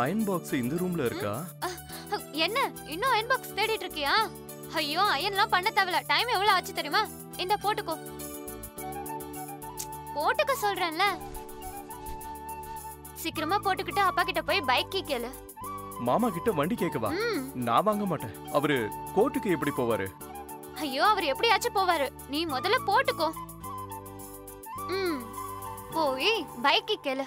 Iron box இந்த ரூம்ல இருக்கா? என்ன இன்னும் அயன் பாக்ஸ் தேடிட்டு இருக்கியா? ஐயோ அயன்லாம் பண்ண தேவல. டைம் எவ்வளவு ஆச்சு தெரியுமா? இந்த போட்டுக்கோ. போட்டுக்க சொல்றேன்ல. சீக்கிரமா போட்டுக்கிட்டு அப்பா கிட்ட போய் பைக் கீ கேளு. மாமா கிட்ட வண்டி கேட்கவா? நான் வாங்க மாட்டேன். அவரு கோர்ட்டுக்கு எப்படி போவாரு? ஐயோ அவர் எப்படியாச்சும் போவாரு. நீ முதல்ல போட்டுக்கோ. போய் பைக் கீ கேளு.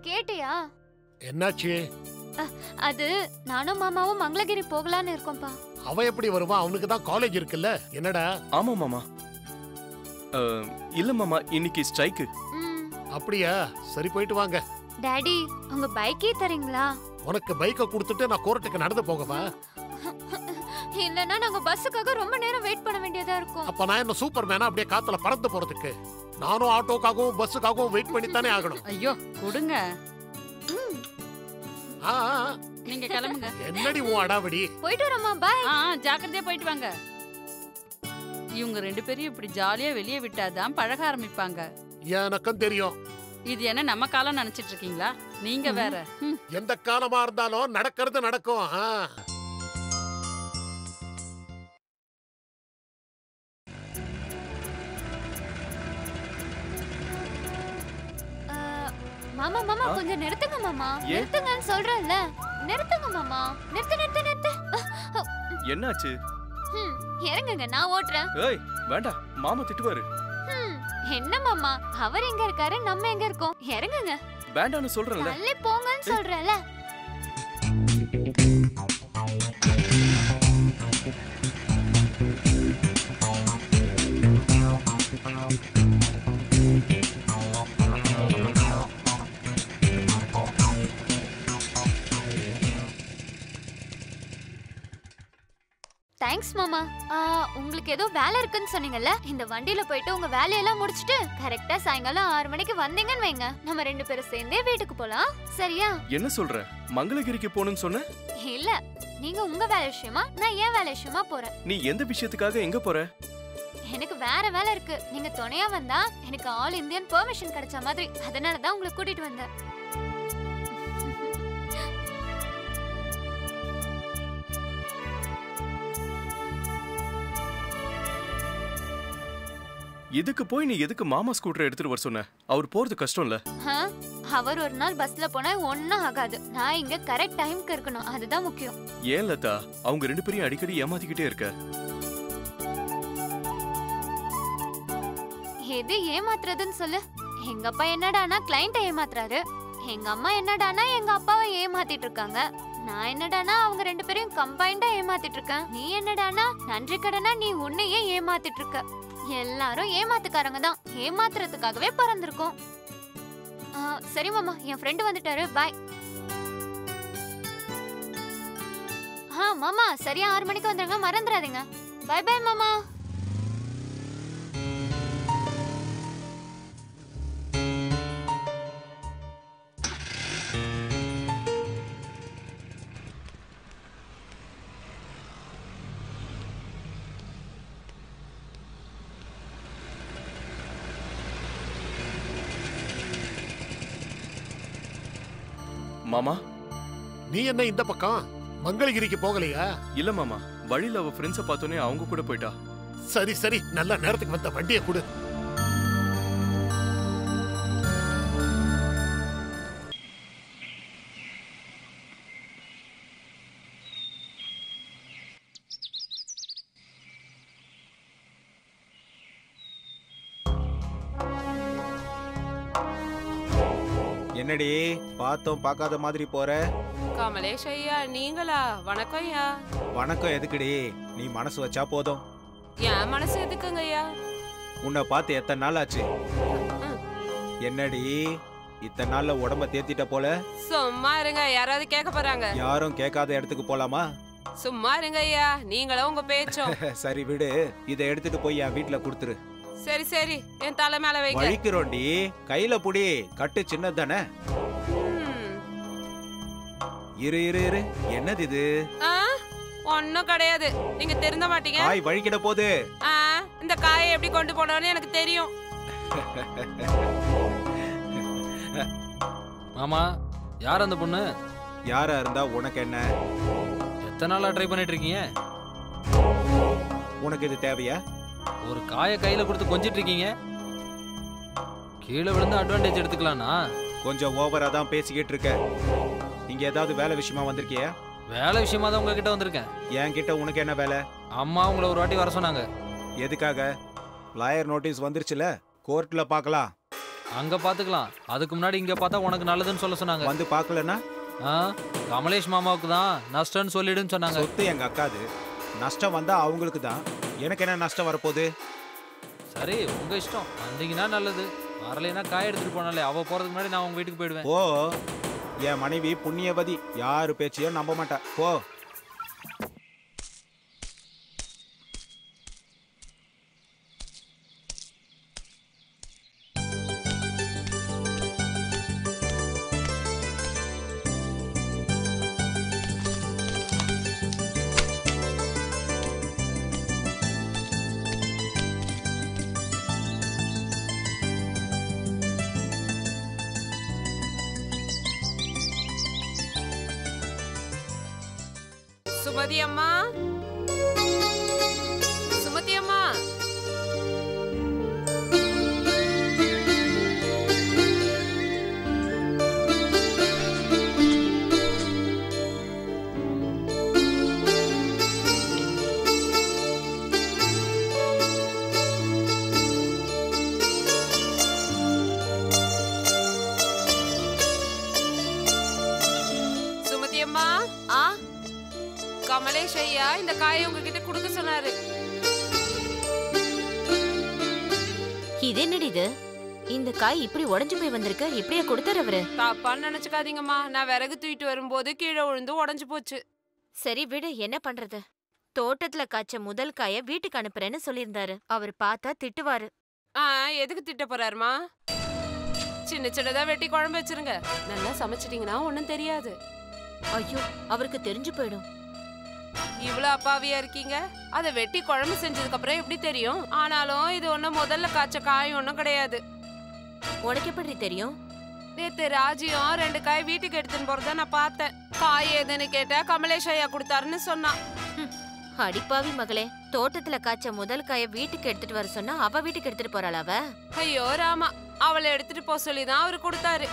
கேட்டியா? என்னாச்சு? அது நானும் மாமாவும் மங்களகிரி போகலான்னு இருக்கோம்பா. அவன் எப்படி வருவான்? அவனுக்கு தான் காலேஜ் இருக்குல்ல. என்னடா? ஆமா மாமா. இல்ல மாமா, இன்னைக்கு ஸ்ட்ரைக். அப்படியா? சரி போயிட்டு வாங்க. டாடி உங்க பைக்கே தரீங்களா? உனக்கு பைக்கை கொடுத்துட்டு நான் கோர்ட்டுக்கு நடந்து போகவா? இல்லன்னா நாங்க பஸ்ஸுக்காக ரொம்ப நேரம் வெயிட் பண்ண வேண்டியதா இருக்கும். அப்ப நான் என்ன சூப்பர்மேனா அப்படியே காத்துல பறந்து போறதுக்கு? நானும் ஆட்டோக்காகவும் பஸ்ஸுக்காகவும் வெயிட் பண்ணி தானே ஆகணும். ஐயோ கொடுங்க. நீங்க கிளம்புங்க. என்னடி உன் அடாவடி? போயிட்டு வரமா. பை. ஜாக்கிரதையா போயிட்டு வாங்க. இவங்க ரெண்டு பேரும் இப்படி ஜாலியா வெளியே விட்டாதான் பழக ஆரம்பிப்பாங்க. எனக்கும் தெரியும். இது என்ன நம்ம காலம் நினைச்சிட்டு இருக்கீங்களா? நீங்க வேற. எந்த காலமா இருந்தாலும் நடக்கிறது நடக்கும். மாமா மாமா கொஞ்சம் நிறுத்துங்க மாமா. நிறுத்துங்கன்னு சொல்றேன்ல. நிறுத்துங்க மாமா. நிறுத்து நிறுத்து நிறுத்து. என்னாச்சு? இறங்குங்க, நான் ஓட்டுறேன். ஏய் வேண்டாம், மாமா திட்டுவாரு. என்ன மாமா, அவர் எங்க இருக்காரு, நம்ம எங்க இருக்கோம்? இறங்குங்க. வேண்டாம்னு சொல்றேன்ல. தள்ளி போங்கன்னு சொல்றேன்ல. தேங்க்ஸ் மாமா. உங்களுக்கு ஏதோ வேலை இருக்குன்னு சொன்னீங்கல்ல, இந்த வண்டியில போயிட்டு உங்க வேலையெல்லாம் முடிச்சிட்டு கரெக்டா சாயங்காலம் 6 மணிக்கு வந்தீங்கன்னு வைங்க, நம்ம 2 பேரும் சேர்ந்தே வீட்டுக்கு போலாம். சரியா? என்ன சொல்ற? மங்களகிரிக்கு போகணும்னு சொன்ன? இல்ல, நீங்க உங்க வேலை விஷயமா, நான் ஏன் வேலை விஷயமா போறேன். நீ எந்த விஷயத்துக்காக எங்க போற? எனக்கு வேற வேலை இருக்கு. நீங்க துணையா வந்தா எனக்கு ஆல் இந்தியன் பெர்மிஷன் கிடைச்ச மாதிரி. அதனாலதான் உங்களை கூட்டிட்டு வந்தேன். இதுக்கு போய் நீ எதுக்கு மாமா ஸ்கூட்டர் எடுத்துட்டு வர சொன்ன? அவர் போறது கஷ்டம் இல்ல? அவர் ஒரு நாள் பஸ்ல போனா ஒண்ணும் ஆகாது. நான் இங்க கரெக்ட் டைம்க்கு இருக்கணும், அதுதான் முக்கியம். ஏன் லதா, அவங்க 2 பேரையும் அடிக்கடி ஏமாத்திக்கிட்டே இருக்க? எது ஏமாத்துறதுன்னு சொல்லு. எங்க அப்பா என்னடானா கிளைண்ட்டை ஏமாத்துறாரு. எங்க அம்மா என்னடானா எங்க அப்பாவை ஏமாத்திட்டு இருக்காங்க. நான் என்னடானா அவங்க 2 பேரையும் கம்பைண்டா ஏமாத்திட்டு இருக்கேன். நீ என்னடானா நன்றி கடனா நீ உன்னையே ஏமாத்திட்டு இருக்க. எல்லாரும் ஏமாத்துக்காரங்க தான். ஏமாத்துறதுக்காகவே பிறந்திருக்கோம். சரி மாமா, என் ஃப்ரெண்டு வந்துட்டாரு. பாய். மாமா சரியா 6 மணிக்கு வந்துருங்க, மறந்துடாதீங்க. பாய் பாய் மாமா. மாமா, நீ என்ன இந்த பக்கம்? மங்களகிரிக்கு போகலையா? இல்ல மாமா, வழியில அவ ஃப்ரெண்ட்ஸை பார்த்தோன்னே அவங்க கூட போயிட்டா. சரி சரி, நல்ல நேரத்துக்கு வந்த, வண்டியை கொடு. என்னடி பார்த்தோம் பார்க்காத மாதிரி போற? கமலேஷ் ஐயா நீங்களா? வணக்கம் ஐயா. வணக்கம் எதுக்குடி? நீ மனசு வச்சா போதும். என் மனசு எதுக்குங்க ஐயா? உன்னை பார்த்து எத்தனை நாள் ஆச்சு? என்னடி இத்தனை நாள்ல உடம்ப தேத்திட்ட போல? சும்மா இருங்க, யாராவது கேட்க போறாங்க. யாரும் கேட்காத இடத்துக்கு போலாமா? சும்மா இருங்க ஐயா, நீங்களும் உங்க பேச்சும். சரி விடு, இதை எடுத்துட்டு போய் என் வீட்டுல கொடுத்துரு. சரி சரி, என் தலை மேல வைங்க. வழிக்கிறோண்டி, கையில புடி, கட்டு சின்னதானே. இரு இரு இரு, என்னது இது? ஒன்னும் கிடையாது, நீங்க திருந்த மாட்டீங்க. காய் வழிக்கிட போது. இந்த காயை எப்படி கொண்டு போனோம்னு எனக்கு தெரியும். மாமா, யார் அந்த பொண்ணு? யாரா இருந்தா உனக்கு என்ன? எத்தனை நாளா ட்ரை பண்ணிட்டு இருக்கீங்க? உனக்கு இது தேவையா? ஒரு காயை கையில கொடுத்து கொஞ்சிட்டு இருக்கீங்க. கீழே விழுந்து அட்வான்டேஜ் எடுத்துக்கலாம்னா? கொஞ்சம் ஓவரா தான் பேசிக்கிட்டு இருக்க. இங்க ஏதாவது வேலை விஷயமா வந்திருக்கியா? வேலை விஷயமா தான் உங்ககிட்ட வந்திருக்கேன். என்கிட்ட உனக்கு என்ன வேலை? அம்மா உங்களை ஒரு வாட்டி வர சொன்னாங்க. எதுக்காக? லாயர் நோட்டீஸ் வந்துருச்சுல, கோர்ட்ல பார்க்கலாம். அங்க பாத்துக்கலாம், அதுக்கு முன்னாடி இங்க பார்த்தா உனக்கு நல்லதுன்னு சொல்ல சொன்னாங்க. வந்து பார்க்கலன்னா கமலேஷ் மாமாவுக்கு தான் நஷ்டம்னு சொல்லிடுன்னு சொன்னாங்க. சொத்து எங்க அக்காது, நஷ்டம் வந்தா அவங்களுக்கு தான். எனக்கு என்ன நஷ்டம் வரப்போகுது? சரி, உங்க இஷ்டம். வந்தீங்கன்னா நல்லது, வரலைன்னா காய் எடுத்துட்டு போனாலே. அவ போறதுக்கு முன்னாடி நான் உங்க வீட்டுக்கு போயிடுவேன். ஓ, என் மனைவி புண்ணியவதி, யாரு பேச்சையும் நம்ப மாட்டா. போ. சுமதி அம்மா, சுமதி அம்மா. சுமதி அம்மா. கமலேஷ் ஐயா இந்த காயை உங்ககிட்ட கொடுக்க சொன்னாரு. இது என்னடி இது? இந்த காய் இப்படி உடைஞ்சு போய் வந்திருக்கு, இப்படியே கொடுத்தாரு அவரு? தப்பான்னு நினைச்சுக்காதீங்கம்மா, நான் விறகு தூக்கிட்டு வரும்போது கீழே விழுந்து உடைஞ்சு போச்சு. சரி விடு, என்ன பண்றது? தோட்டத்துல காய்ச்ச முதல் காய வீட்டுக்கு அனுப்புறேன்னு சொல்லியிருந்தாரு. அவர் பார்த்தா திட்டுவாரு. எதுக்கு திட்ட போறாருமா? சின்ன சின்னதா வெட்டி குழம்பு வச்சிருங்க, நல்லா சமைச்சிட்டீங்கன்னா ஒன்னும் தெரியாது. ஐயோ, அவருக்கு தெரிஞ்சு போயிடும். இவ்வளவு அப்பாவியா இருக்கீங்க. அதை வெட்டி குழம்பு செஞ்சதுக்கு அப்புறம் எப்படி தெரியும்? ஆனாலும் இது ஒண்ணும் முதல்ல காய்ச்ச காய் ஒண்ணும் கிடையாது. உனக்கு எப்படி தெரியும்? நேத்து ராஜியும் 2 காய் வீட்டுக்கு எடுத்துன்னு போறத நான் பார்த்தேன். காய் எதுன்னு கேட்டா கமலேஷ் ஐயா கொடுத்தாருன்னு சொன்னான். அடிப்பாவி மகளே, தோட்டத்துல காய்ச்ச முதல் காய வீட்டுக்கு எடுத்துட்டு வர சொன்னா அவ வீட்டுக்கு எடுத்துட்டு போறாளா அவ? ஐயோ ராமா, அவளை எடுத்துட்டு போக சொல்லிதான் அவரு கொடுத்தாரு.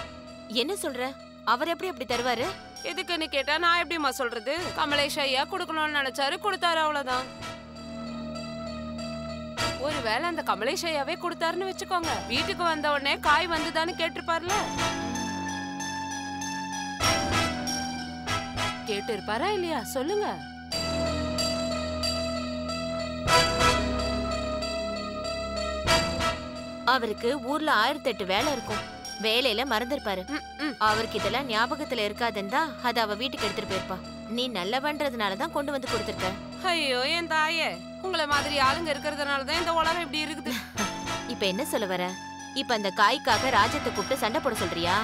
என்ன சொல்ற? அவர் எப்படி அப்படி தருவாரு? எதுக்குன்னு கேட்டா நான் எப்படிமா சொல்றது? கமலேஷ் ஐயா கொடுக்கணும்னு நினைச்சாரு, கொடுத்தாரு, அவ்வளவுதான். ஒருவேளை அந்த கமலேஷ் ஐயாவே கொடுத்தாருன்னு வச்சுக்கோங்க, வீட்டுக்கு வந்த உடனே காய் வந்துதான்னு கேட்டிருப்பார்ல. கேட்டு இருப்பாரா இல்லையா சொல்லுங்க. அவருக்கு ஊர்ல 1008 வேலை இருக்கும், வேலையில மறந்துருப்பாரு. அவருக்கு இதெல்லாம் ஞாபகத்துல இருக்காதுன்னா அது அவ வீட்டுக்கு எடுத்துட்டு போயிருப்பா. நீ நல்லவன்றதுனாலதான் கொண்டு வந்து கொடுத்துருக்க. ஐயோ என் தாயே, உங்களை மாதிரி ஆளுங்க இருக்கிறதுனாலதான் இந்த உலகம் இப்படி இருக்குது. இப்ப என்ன சொல்ல வர? இப்ப அந்த காய்க்காக ராஜத்தை கூப்பிட்டு சண்டை போட சொல்றியா?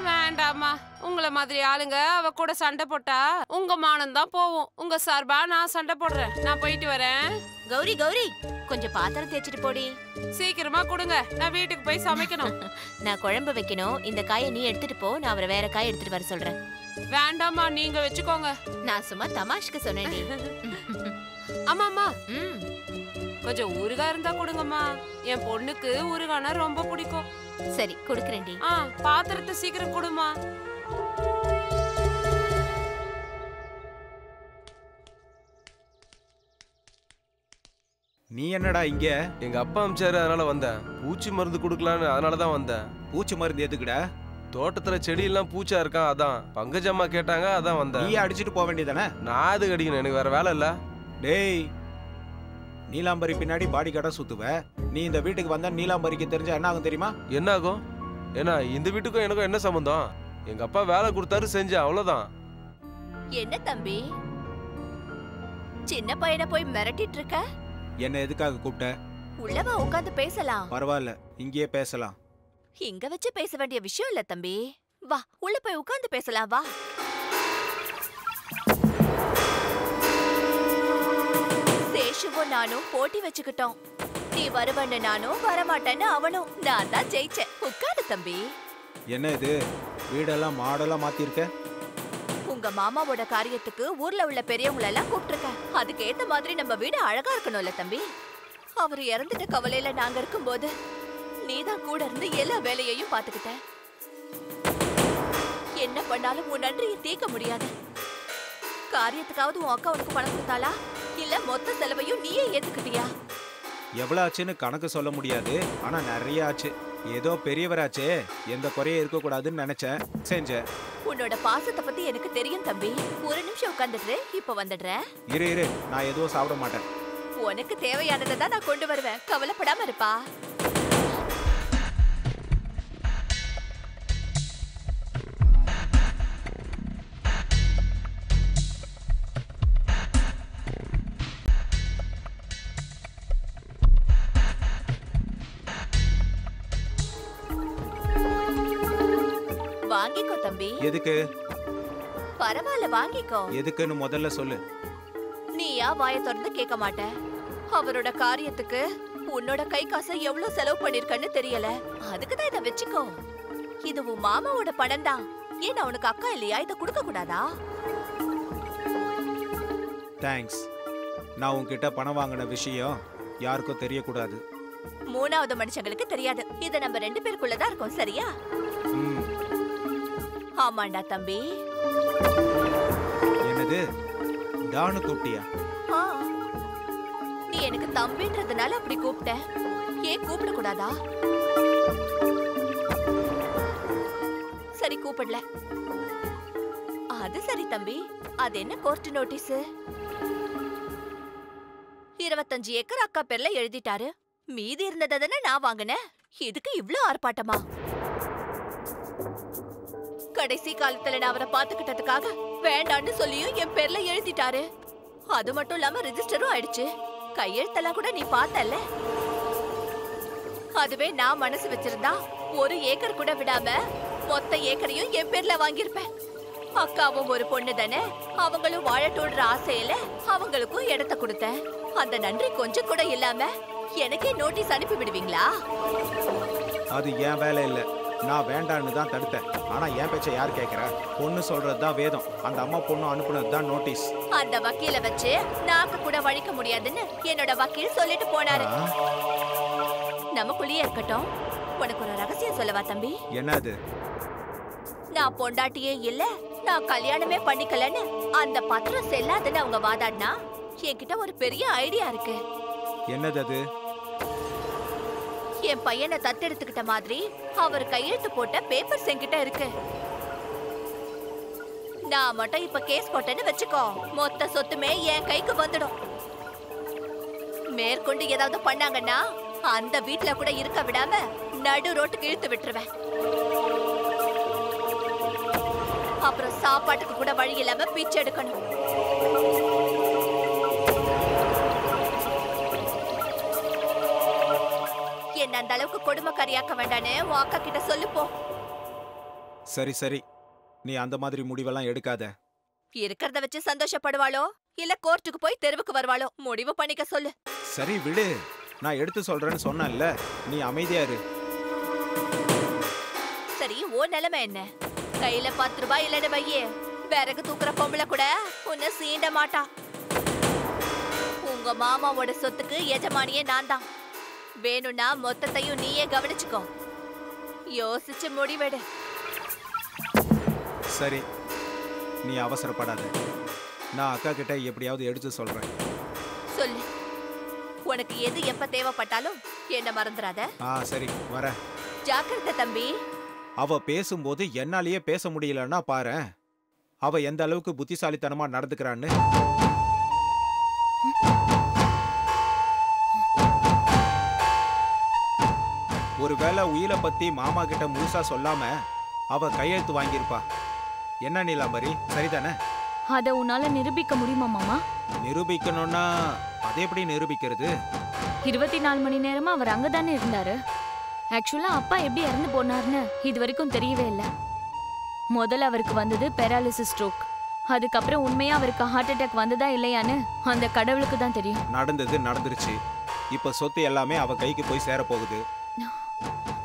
வேண்டாமா, உங்களை மாதிரி ஆளுங்க அவ கூட சண்டை போட்டா உங்க மானம் தான் போவும். உங்க சார்பா நான் சண்டை போடுறேன். நான் போயிட்டு வரேன். கௌரி கௌரி, கொஞ்சம் பாத்திரம் தேய்ச்சிட்டு போடி. சீக்கிரமா கொடுங்க, நான் வீட்டுக்கு போய் சமைக்கணும். நான் குழம்பு வைக்கணும். இந்த காயை நீ எடுத்துட்டு போ, நான் அவரை வேற காய் எடுத்துட்டு வர சொல்றேன். வேண்டாமா, நீங்க வச்சுக்கோங்க. நான் சும்மா தமாஷ்க்கு சொன்னேன். ஆமாமா, கொஞ்சம் ஊறுகாய் இருந்தா கொடுங்கம்மா. என் பொண்ணுக்கு ஊறுகாய்னா ரொம்ப பிடிக்கும். சரி கொடுக்குறேன்டி. பாத்திரத்தை சீக்கிரம் கொடுமா. நீ என்னடா இங்க? எங்க அப்பா அமிச்சாரு, அதனால வந்தேன். பூச்சி மருந்து குடுக்கலான்னு, அதனாலதான் வந்தேன். பூச்சி மருந்து எதுக்குடா? தோட்டத்துல செடி எல்லாம் பூச்சா இருக்கான், அதான். பங்கஜம்மா கேட்டாங்க, அதான் வந்தேன். நீ அடிச்சிட்டு போக வேண்டியதானே? நான் அது கடிக்கணும், எனக்கு வேற வேலை இல்ல. டேய், நீலாம்பரி பின்னாடி பாடி கார்டா சுத்துவ. நீ இந்த வீட்டுக்கு வந்தா நீலாம்பரிக்கு தெரிஞ்சா என்ன ஆகும் தெரியுமா? என்ன ஆகும்? ஏன்னா இந்த வீட்டுக்கும் எனக்கும் என்ன சம்பந்தம்? எங்க அப்பா வேலை கொடுத்தாரு, செஞ்சேன், அவ்வளவுதான். என்ன தம்பி, சின்ன பையனை போய் மிரட்டிட்டு இருக்க? என்ன எதுக்காக கூப்பிட்ட? உள்ளவா உட்கார்ந்து பேசலாம். பரவாயில்ல, இங்கேயே பேசலாம். இங்க வச்சு பேச வேண்டிய விஷயம் இல்ல தம்பி. வா, உள்ள போய் உட்கார்ந்து பேசலாம் வா. சேஷுவும் நானும் போட்டி வச்சுக்கிட்டோம். நீ வருவன்னு நானும், வரமாட்டேன்னு அவனும். நான் தான் ஜெயிச்சேன். உட்காரு தம்பி. என்ன இது, வீடெல்லாம் மாடலா மாத்திருக்க? உங்க மாமாவோட காரியத்துக்கு ஊர்ல உள்ள பெரியவங்கள எல்லாம் கூப்பிட்டுருக்கேன். அதுக்கு ஏத்த மாதிரி நம்ம வீடு அழகா இருக்கணும்ல தம்பி. அவர் இறந்துட்ட கவலையில நாங்க இருக்கும்போது நீதான் கூட இருந்து எல்லா வேலையையும் பாத்துக்கிட்ட. என்ன பண்ணாலும் உன் நன்றியை தீர்க்க முடியாது. காரியத்துக்காவது உன் அக்கா உனக்கு பணம் கொடுத்தாளா, இல்ல மொத்த செலவையும் நீயே ஏத்துக்கிட்டியா? எவ்வளவு ஆச்சுன்னு கணக்கு சொல்ல முடியாது, ஆனா நிறைய ஆச்சு. ஏதோ பெரியவராச்சே, எந்த குறையும் இருக்க கூடாதுன்னு நினைச்சேன், செஞ்சேன். உன்னோட பாசத்தை பத்தி எனக்கு தெரியும் தம்பி. ஒரு நிமிஷம் உட்கார்ந்துட்டு இப்ப வந்துடுறேன். இரு, நான் எதுவும் சாப்பிட மாட்டேன். உனக்கு தேவையானதை தான் நான் கொண்டு வருவேன், கவலைப்படாம இருப்பா. வாங்கிக்கோ தம்பி. எதுக்கு? பரவாயில்ல வாங்கிக்கோ. எதுக்குன்னு முதல்ல சொல்லு. நீயா வாயை திறந்து கேட்க மாட்ட. அவரோட காரியத்துக்கு உன்னோட கை காசை எவ்வளவு செலவு பண்ணிருக்கன்னு தெரியல, அதுக்குதான் இதை வச்சுக்கோ. இது உன் மாமாவோட பணம் தான். ஏன் அவனுக்கு அக்கா இல்லையா? இதை கொடுக்க கூடாதா? தேங்க்ஸ். நான் உன்கிட்ட பணம் வாங்கின விஷயம் யாருக்கும் தெரியக்கூடாது. மூணாவது மனுஷங்களுக்கு தெரியாது. இது நம்ம 2 பேருக்குள்ளதான் இருக்கும், சரியா? ஆமாண்டா தம்பி. என்னது, தானு கூப்பிட்டியா? நீ எனக்கு தம்பின்றதுனால அப்படி கூப்பிட்ட. ஏன் கூப்பிட கூடாதா? சரி கூப்பிடல. அது சரி தம்பி. அது என்ன கோர்ட் நோட்டீஸ்? 25 ஏக்கர் அக்கா பேர்ல எழுதிட்டாரு. மீதி இருந்ததானே நான் வாங்கினேன். இதுக்கு இவ்ளோ ஆர்ப்பாட்டமா? கடைசி காலத்துல நான் அவரை பாத்துக்கிட்டதுக்காக வேண்டான்னு சொல்லியும் என் பேர்ல எழுதிட்டாரு. அது மட்டும் இல்லாம ரெஜிஸ்டரும் ஆயிடுச்சு. கையெழுத்தெல்லாம் கூட நீ பார்த்தல்ல. அதுவே நான் மனசு வச்சிருந்தா 1 ஏக்கர் கூட விடாம மொத்த ஏக்கரையும் என் பேர்ல வாங்கியிருப்பேன். அக்காவும் ஒரு பொண்ணு தானே, அவங்களும் வாழட்டோன்ற ஆசையில அவங்களுக்கும் இடத்த கொடுத்தேன். அந்த நன்றி கொஞ்சம் கூட இல்லாம எனக்கே நோட்டீஸ் அனுப்பி விடுவீங்களா? அது என் வேலை இல்ல, நான் வேண்டான்னு தான் தடுத்தேன். ஆனா என் பேச்ச யார் கேக்குற? பொண்ணு சொல்றதுதான் வேதம். அந்த அம்மா பொண்ணு அனுப்புனது தான் நோட்டீஸ். அந்த வக்கீல வச்சு நாக்கு கூட வழிக்க முடியாதுன்னு என்னோட வக்கீல் சொல்லிட்டு போனாரு. நமக்குள்ளேயே இருக்கட்டும். உனக்கு ஒரு ரகசியம் சொல்லவா தம்பி? என்னது? நான் பொண்டாட்டியே இல்ல, நான் கல்யாணமே பண்ணிக்கலன்னு அந்த பத்திரம் செல்லாதுன்னு அவங்க வாதாடினா என்கிட்ட ஒரு பெரிய ஐடியா இருக்கு. என்னது அது? என் பையனை தத்தெடுத்துக்கிட்ட மாதிரி அவர் கையெழுத்து போட்ட பேப்பர்ஸ் என்கிட்ட இருக்கு. நான் மட்டும் இப்ப கேஸ் போட்டேன்னு வச்சுக்கோ, மொத்த சொத்துமே என் கைக்கு வந்துடும். மேற்கொண்டு ஏதாவது பண்ணாங்கன்னா அந்த வீட்டுல கூட இருக்க விடாம நடு ரோட்டுக்கு இழுத்து விட்டுருவேன். அப்புறம் சாப்பாட்டுக்கு கூட வழி இல்லாம பிச்சை எடுக்கணும். என்ன அந்த அளவுக்கு கொடுமைக்காரியாக்க வேண்டானே உன் அக்கா கிட்ட சொல்லு போ. சரி சரி, நீ அந்த மாதிரி முடிவெல்லாம் எடுக்காத. இருக்கிறத வச்சு சந்தோஷப்படுவாளோ இல்ல கோர்ட்டுக்கு போய் தெருவுக்கு வருவாளோ முடிவு பண்ணிக்க சொல்லு. சரி விடு, நான் எடுத்து சொல்றேன்னு சொன்னேன்ல, நீ அமைதியா இரு. சரி, ஓ நிலைமை என்ன? கையில 10 ரூபாய் இல்லன்னு வையே, விறகு தூக்குற பொம்பளை கூட உன்னை சீண்ட மாட்டா. உங்க மாமாவோட சொத்துக்கு எஜமானியே நான் தான். வேணும்னா மொத்தத்தையும் நீயே கவனிச்சுக்கோ. யோசிச்சு முடிவெடு. சரி, நீ அவசரப்படாத. நான் அக்கா கிட்ட எப்படியாவது எடுத்து சொல்றேன். சொல்லு. உனக்கு எது எப்ப தேவைப்பட்டாலும் என்ன மறந்துடாத. சரி, வரேன். ஜாக்கிரதை தம்பி. அவ பேசும்போது என்னாலேயே பேச முடியலன்னா பாரு, அவ எந்த அளவுக்கு புத்திசாலித்தனமா நடந்துக்கிறான்னு. ஒருவேளை உயிரை பத்தி மாமா கிட்ட முழுசா சொல்லாம அவ கையெழுத்து வாங்கியிருப்பா. என்ன நீலாம்பரி, சரிதானே? அத உன்னால நிரூபிக்க முடியுமா மாமா? நிரூபிக்கணும்னா அதை எப்படி நிரூபிக்கிறது? 24 மணி நேரமா அவர் அங்கதானே இருந்தாரு. ஆக்சுவலா அப்பா எப்படி இறந்து போனார்னு இது வரைக்கும் தெரியவே இல்லை. முதல்ல அவருக்கு வந்தது பெராலிசிஸ் ஸ்ட்ரோக். அதுக்கப்புறம் உண்மையா அவருக்கு ஹார்ட் அட்டாக் வந்ததா இல்லையான்னு அந்த கடவுளுக்கு தான் தெரியும். நடந்தது நடந்துருச்சு. இப்ப சொத்து எல்லாமே அவ கைக்கு போய் சேர போகுது.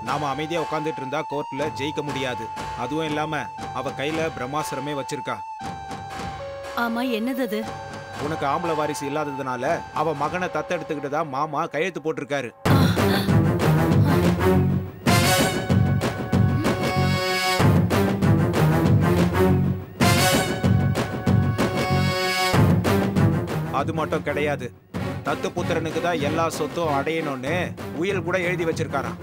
நாம அமைதியா உட்காந்துட்டு இருந்தா கோர்ட்ல ஜெயிக்க முடியாது. அதுவும் இல்லாம அவ கையில பிரம்மாஸ்திரமே வச்சிருக்கா. ஆமா, என்னது அது? உனக்கு ஆம்பளை வாரிசு இல்லாததுனால அவ மகனை தத்தெடுத்துக்கிட்டு தான் மாமா கையெழுத்து போட்டிருக்காரு. அது மட்டும் கிடையாது, தத்து புத்திரனுக்கு தான் எல்லா சொத்தும் அடையணும்னு உயில் கூட எழுதி வச்சிருக்காராம்.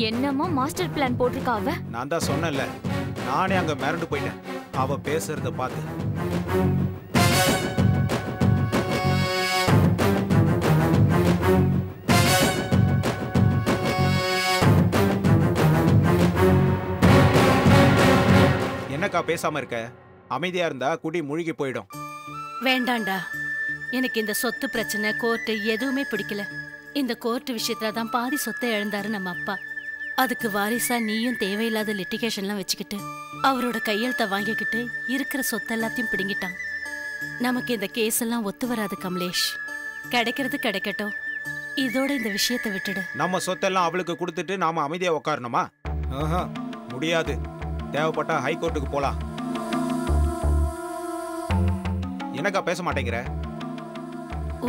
என்னமோ மாஸ்டர் பிளான் போட்டிருக்கா அவ. நான் தான் சொன்னேன்ல, நானே அங்க மிரண்டு போயிட்டேன் அவ பேசுறத பார்த்து. என்னக்கா பேசாம இருக்க? அமைதியா இருந்தா குடி முழுகி போயிடும். வேண்டாண்டா, எனக்கு இந்த சொத்து பிரச்சனை கோர்ட்டு எதுவுமே பிடிக்கல. இந்த கோர்ட்டு விஷயத்துல தான் பாதி சொத்தை இழந்தாரு நம்ம அப்பா. அதுக்கு வாரிசா நீயும் தேவையில்லாத லிட்டிகேஷன்லாம் வச்சுக்கிட்டு அவரோட கையெழுத்த வாங்கிக்கிட்டு இருக்கிற சொத்து எல்லாத்தையும் பிடுங்கிட்டான். நமக்கு இந்த கேஸ் எல்லாம் ஒத்து வராது கமலேஷ். கிடைக்கிறது கிடைக்கட்டும், இதோட இந்த விஷயத்தை விட்டுடு. நம்ம சொத்தெல்லாம் அவளுக்கு கொடுத்துட்டு நாம அமைதியா உட்காரணுமா? முடியாது. தேவைப்பட்டா ஹைகோர்ட்டுக்கு போலாம். என்னக்கா பேச மாட்டேங்கிற?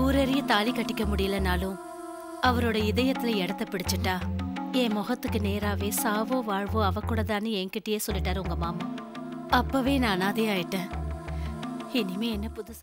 ஊரறிய தாலி கட்டிக்க முடியலனாலும் அவரோட இதயத்துல இடத்த பிடிச்சிட்டா என் முகத்துக்கு நேராவே சாவோ வாழ்வோ அவ கூட தானே என்கிட்டயே சொல்லிட்டாரு உங்க மாமா. அப்பவே நான் அனாதை ஆயிட்டேன். இனிமே என்ன புதுசு?